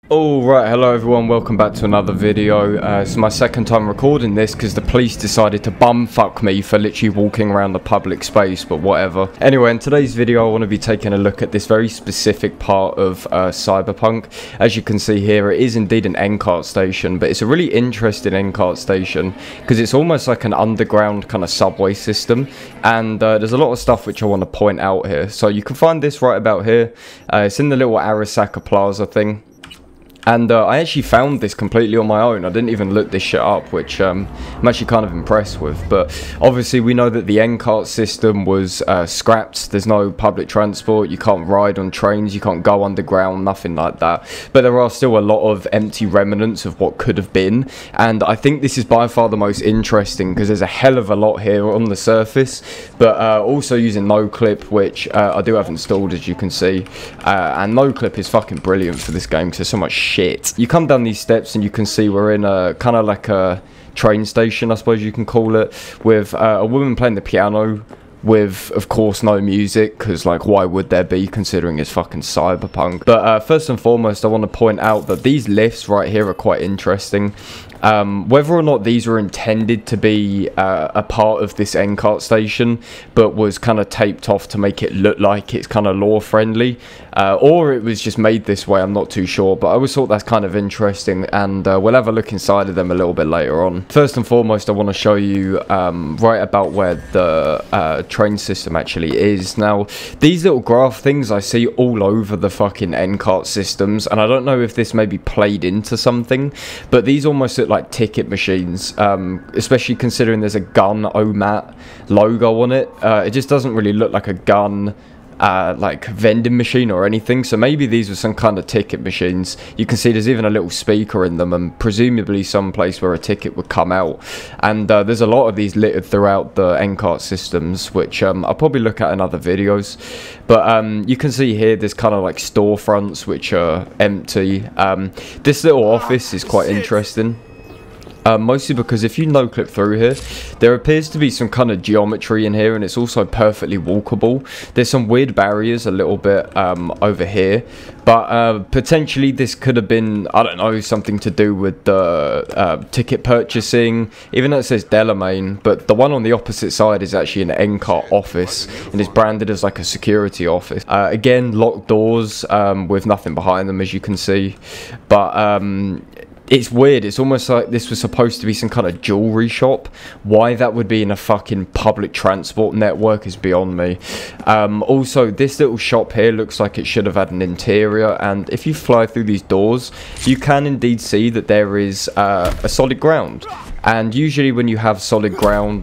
Alright, hello everyone, welcome back to another video. It's my second time recording this because the police decided to bumfuck me for literally walking around the public space, but whatever. Anyway, in today's video I want to be taking a look at this very specific part of Cyberpunk. As you can see here, it is indeed an NCART station, but it's a really interesting NCART station because it's almost like an underground kind of subway system, and there's a lot of stuff which I want to point out here. So you can find this right about here. It's in the little Arasaka Plaza thing. And I actually found this completely on my own. I didn't even look this shit up, which I'm actually kind of impressed with. But obviously we know that the NCART system was scrapped. There's no public transport. You can't ride on trains. You can't go underground, nothing like that. But there are still a lot of empty remnants of what could have been. And I think this is by far the most interesting because there's a hell of a lot here on the surface. But also using NoClip, which I do have installed, as you can see. And NoClip is fucking brilliant for this game because there's so much shit. You come down these steps and you can see we're in a kind of like a train station, I suppose you can call it, with a woman playing the piano with, of course, no music, because, like, why would there be, considering it's fucking Cyberpunk? But first and foremost, I want to point out that these lifts right here are quite interesting. Whether or not these were intended to be a part of this NCART station, but was kind of taped off to make it look like it's kind of law friendly, or it was just made this way, I'm not too sure, but I always thought that's kind of interesting, and we'll have a look inside of them a little bit later on. First and foremost, I want to show you right about where the train system actually is. Now, these little graph things I see all over the fucking NCART systems, and I don't know if this maybe played into something, but these almost look like ticket machines, especially considering there's a gun OMAT logo on it. It just doesn't really look like a gun like vending machine or anything, so maybe these were some kind of ticket machines. You can see there's even a little speaker in them, and presumably some place where a ticket would come out. And there's a lot of these littered throughout the NCART systems, which I'll probably look at in other videos. But you can see here there's kind of like storefronts which are empty. This little office is quite interesting. Mostly because if you no-clip through here, there appears to be some kind of geometry in here, and it's also perfectly walkable. There's some weird barriers a little bit over here, but potentially this could have been, I don't know, something to do with the ticket purchasing, even though it says Delamain, but the one on the opposite side is actually an NCART office, and it's branded as like a security office. Again, locked doors with nothing behind them, as you can see, but it's weird. It's almost like this was supposed to be some kind of jewelry shop. Why that would be in a fucking public transport network is beyond me. Also, this little shop here looks like it should have had an interior, and if you fly through these doors, you can indeed see that there is a solid ground. And usually when you have solid ground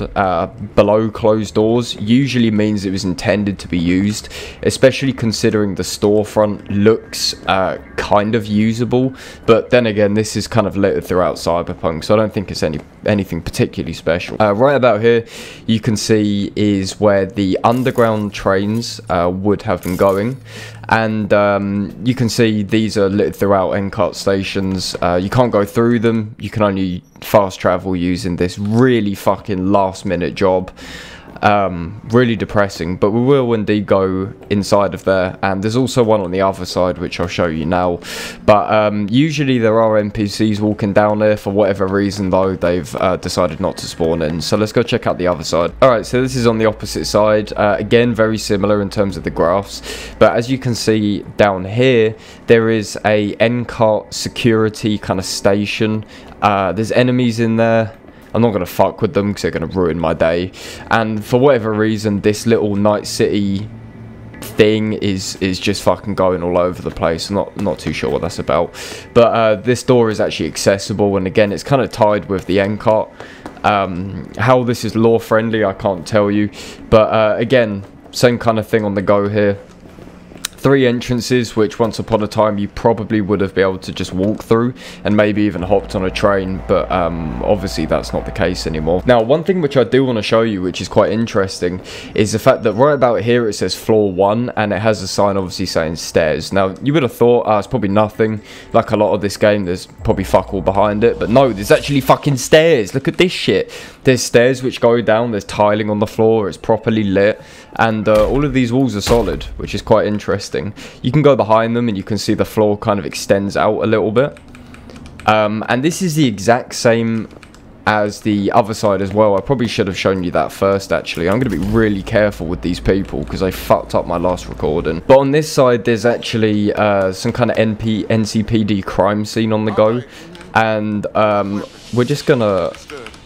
below closed doors, usually means it was intended to be used, especially considering the storefront looks kind of usable. But then again, this is kind of littered throughout Cyberpunk, so I don't think it's anything particularly special. Right about here, you can see is where the underground trains would have been going. And you can see these are lit throughout NCART stations. You can't go through them. You can only fast travel using this really fucking last minute job. Really depressing, but we will indeed go inside of there, and there's also one on the other side which I'll show you now. But usually there are NPCs walking down there. For whatever reason though, they've decided not to spawn in, so let's go check out the other side. Alright, so this is on the opposite side. Again, very similar in terms of the graphs, but as you can see down here, there is a NCART security kind of station. There's enemies in there. I'm not going to fuck with them because they're going to ruin my day. And for whatever reason, this little Night City thing is just fucking going all over the place. I'm not too sure what that's about. But this door is actually accessible. And again, it's kind of tied with the NCART. How this is law friendly, I can't tell you. But again, same kind of thing on the go here. 3 entrances, which once upon a time you probably would have been able to just walk through and maybe even hopped on a train, but obviously that's not the case anymore. Now, one thing which I do want to show you, which is quite interesting, is the fact that right about here it says floor 1, and it has a sign obviously saying stairs. Now, you would have thought it's probably nothing, like a lot of this game, there's probably fuck all behind it, but no, there's actually fucking stairs. Look at this shit. There's stairs which go down, there's tiling on the floor, it's properly lit, and all of these walls are solid, which is quite interesting. interesting. You can go behind them and you can see the floor kind of extends out a little bit. And this is the exact same as the other side as well. I probably should have shown you that first, actually. I'm going to be really careful with these people because I fucked up my last recording. But on this side, there's actually some kind of NCPD crime scene on the go. And we're just going to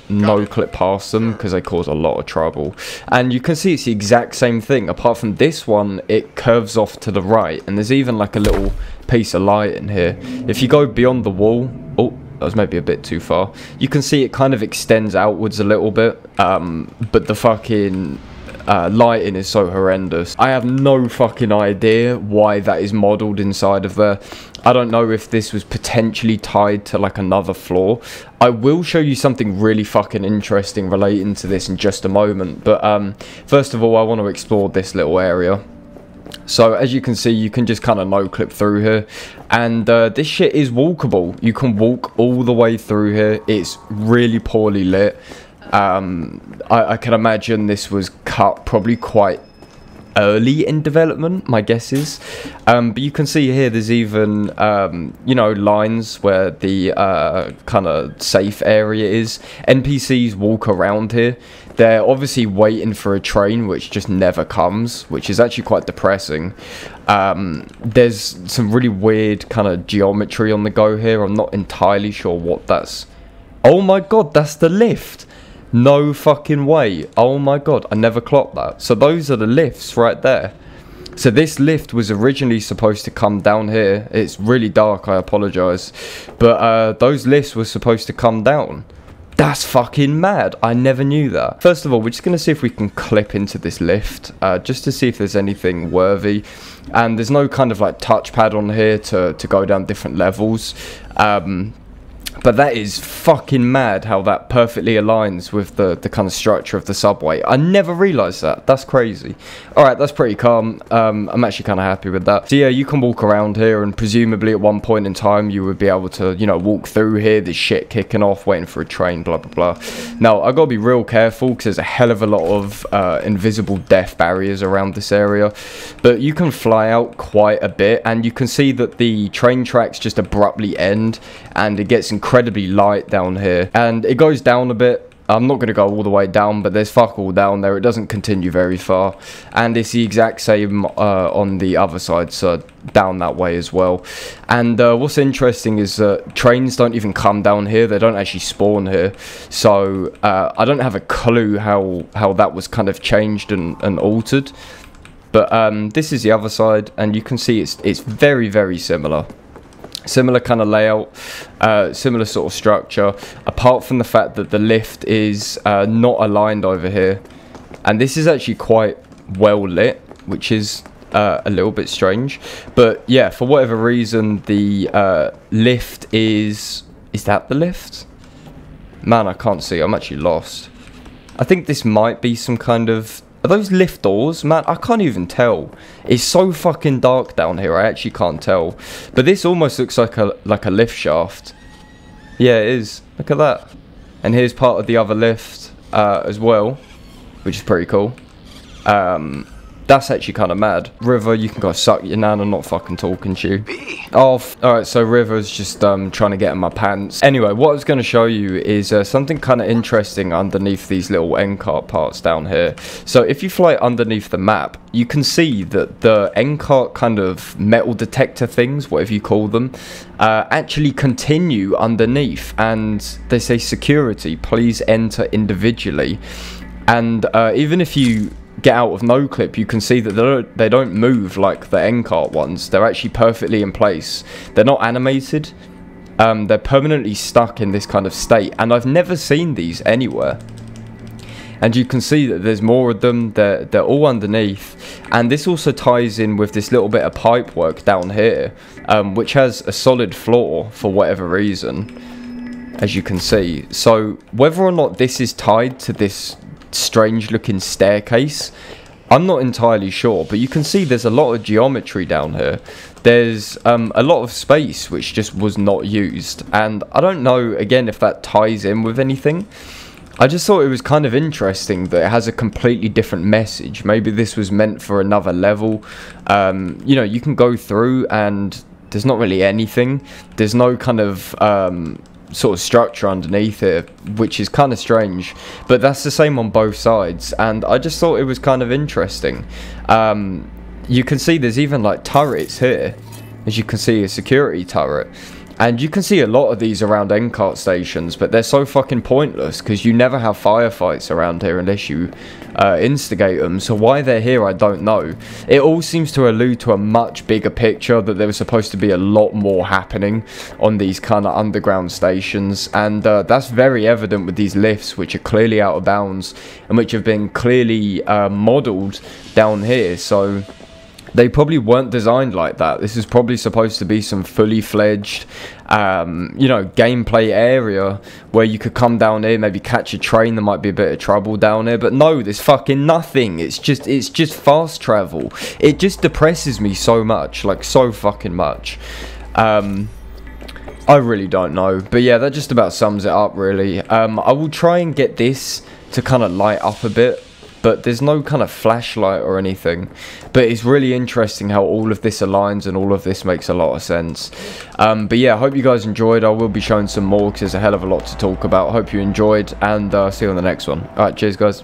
no-clip past them because they cause a lot of trouble. And you can see it's the exact same thing. Apart from this one, it curves off to the right. And there's even like a little piece of light in here. If you go beyond the wall... Oh, that was maybe a bit too far. You can see it kind of extends outwards a little bit. But the fucking lighting is so horrendous. I have no fucking idea why that is modeled inside of there. I don't know if this was potentially tied to like another floor. I will show you something really fucking interesting relating to this in just a moment. But first of all, I want to explore this little area. So as you can see, you can just kind of no-clip through here, and this shit is walkable. You can walk all the way through here. It's really poorly lit. I can imagine this was cut probably quite early in development, my guess is. But you can see here there's even you know, lines where the kind of safe area is. NPCs walk around here. They're obviously waiting for a train which just never comes, which is actually quite depressing. There's some really weird kind of geometry on the go here. I'm not entirely sure what that's... Oh my god, that's the lift! No fucking way. Oh my god, I never clocked that. So those are the lifts right there. So this lift was originally supposed to come down here. It's really dark, I apologise. But those lifts were supposed to come down. That's fucking mad. I never knew that. First of all, we're just going to see if we can clip into this lift. Just to see if there's anything worthy. And there's no kind of like touchpad on here to go down different levels. But that is fucking mad how that perfectly aligns with the kind of structure of the subway. I never realised that. That's crazy. Alright, that's pretty calm. I'm actually kind of happy with that. So yeah, you can walk around here, and presumably at one point in time you would be able to, you know, walk through here. There's shit kicking off, waiting for a train, blah, blah, blah. Now, I've got to be real careful because there's a hell of a lot of invisible death barriers around this area. But you can fly out quite a bit, and you can see that the train tracks just abruptly end, and it gets incredibly light down here, and it goes down a bit. I'm not going to go all the way down, but there's fuck all down there. It doesn't continue very far, and it's the exact same on the other side, so down that way as well. And what's interesting is that trains don't even come down here. They don't actually spawn here, so I don't have a clue how that was kind of changed and altered. But this is the other side, and you can see it's very, very similar. Similar kind of layout, similar sort of structure, apart from the fact that the lift is not aligned over here. And this is actually quite well lit, which is a little bit strange. But yeah, for whatever reason, the lift is that the lift? Man, I can't see. I'm actually lost. I think this might be some kind of... Are those lift doors? Man, I can't even tell. It's so fucking dark down here. I actually can't tell. But this almost looks like a lift shaft. Yeah, it is. Look at that. And here's part of the other lift as well, which is pretty cool. That's actually kind of mad. River, you can go suck your nan. I'm not fucking talking to you. Oh, alright, so River's just trying to get in my pants. Anyway, what I was going to show you is something kind of interesting underneath these little NCART parts down here. So if you fly underneath the map, you can see that the NCART kind of metal detector things, whatever you call them, actually continue underneath. And they say security, please enter individually. And even if you get out of no clip, you can see that they don't move like the NCART ones. They're actually perfectly in place. They're not animated. They're permanently stuck in this kind of state, and I've never seen these anywhere. And you can see that there's more of them. They're all underneath, and this also ties in with this little bit of pipe work down here, which has a solid floor for whatever reason, as you can see. So whether or not this is tied to this strange looking staircase, I'm not entirely sure, but you can see there's a lot of geometry down here. There's a lot of space which just was not used, and I don't know again if that ties in with anything. I just thought it was kind of interesting that it has a completely different message. Maybe this was meant for another level. You know, you can go through and there's not really anything. There's no kind of sort of structure underneath it, which is kind of strange, but that's the same on both sides, and I just thought it was kind of interesting. You can see there's even like turrets here, as you can see, a security turret, and you can see a lot of these around NCART stations, but they're so fucking pointless because you never have firefights around here unless you instigate them. So why they're here, I don't know. It all seems to allude to a much bigger picture, that there was supposed to be a lot more happening on these kind of underground stations, and that's very evident with these lifts, which are clearly out of bounds and which have been clearly modelled down here. So they probably weren't designed like that. This is probably supposed to be some fully fledged, you know, gameplay area where you could come down here, maybe catch a train. There might be a bit of trouble down here, but no, there's fucking nothing. It's just fast travel. It just depresses me so much, like so fucking much. I really don't know, but yeah, that just about sums it up, really. I will try and get this to kind of light up a bit, but there's no kind of flashlight or anything. But it's really interesting how all of this aligns and all of this makes a lot of sense. But yeah, I hope you guys enjoyed. I will be showing some more because there's a hell of a lot to talk about. Hope you enjoyed, and see you on the next one. Alright, cheers guys.